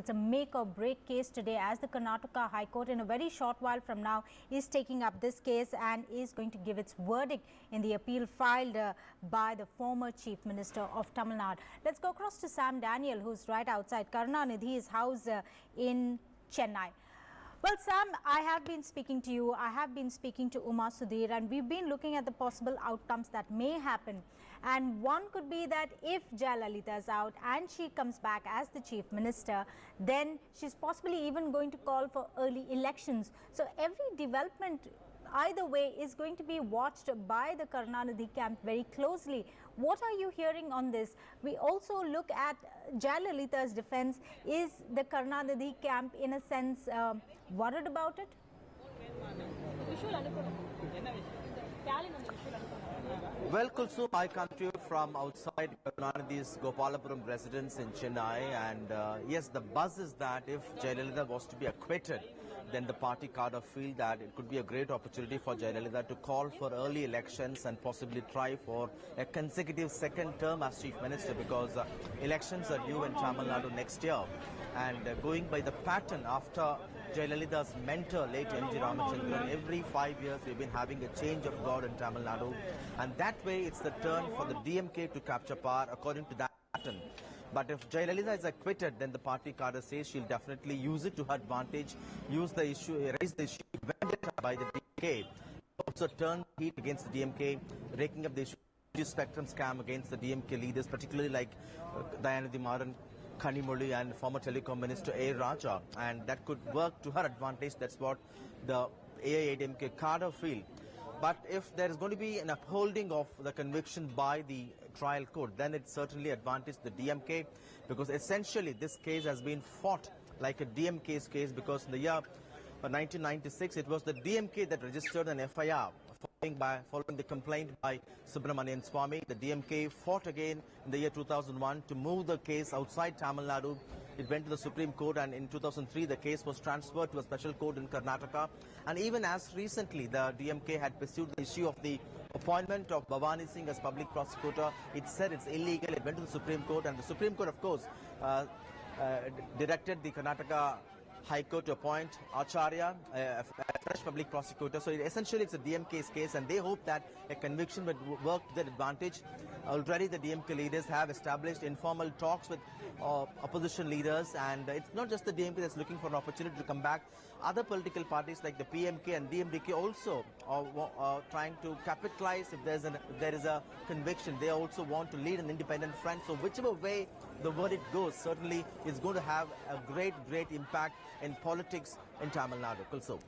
It's a make or break case today, as the Karnataka High Court in a very short while from now is taking up this case and is going to give its verdict in the appeal filed by the former Chief Minister of Tamil Nadu. Let's go across to Sam Daniel, who's right outside Karunanidhi's house in Chennai. Well, Sam, I have been speaking to you, I have been speaking to Uma Sudhir, and we've been looking at the possible outcomes that may happen. And one could be that if Jayalalithaa is out and she comes back as the Chief Minister, then she's possibly even going to call for early elections. So every development either way is going to be watched by the Karunanidhi camp very closely. What are you hearing on this? We also look at Jayalalitha's defense. Is the Karunanidhi camp in a sense worried about it? Well, Kulsum, I come to you from outside Karunanidhi's Gopalapuram residence in Chennai, and yes, the buzz is that if Jayalalithaa was to be acquitted, then the party cadre feel that it could be a great opportunity for Jayalalithaa to call for early elections and possibly try for a consecutive second term as Chief Minister, because elections are due in Tamil Nadu next year. And going by the pattern after Jayalalitha's mentor, late M.G. Ramachandran, every 5 years we've been having a change of guard in Tamil Nadu. And that way it's the turn for the DMK to capture power according to that pattern. But if Jayalalithaa is acquitted, then the party cadre says she'll definitely use it to her advantage, raise the issue vendetta by the DMK, also turn heat against the DMK, raking up the issue spectrum scam against the DMK leaders, particularly like Dayanidhi Maran, Kanimoli and former telecom minister A. Raja, and that could work to her advantage. That's what the AIADMK cadre feel. But if there is going to be an upholding of the conviction by the trial court, then it certainly advantages the DMK, because essentially this case has been fought like a DMK's case, because in the year 1996 it was the DMK that registered an FIR following the complaint by Subramanian Swamy. The DMK fought again in the year 2001 to move the case outside Tamil Nadu. It went to the Supreme Court, and in 2003 the case was transferred to a special court in Karnataka. And even as recently, the DMK had pursued the issue of the appointment of Bhavani Singh as public prosecutor. It said it's illegal. It went to the Supreme Court, and the Supreme Court, of course, directed the Karnataka High Court to appoint Acharya, a fresh public prosecutor. So essentially it's a DMK's case, and they hope that a conviction would work to their advantage. Already the DMK leaders have established informal talks with opposition leaders, and it's not just the DMK that's looking for an opportunity to come back. Other political parties like the PMK and DMDK also are trying to capitalize if there is a conviction. They also want to lead an independent front. So whichever way the verdict goes, certainly is going to have a great impact in politics in Tamil Nadu. Kulsum.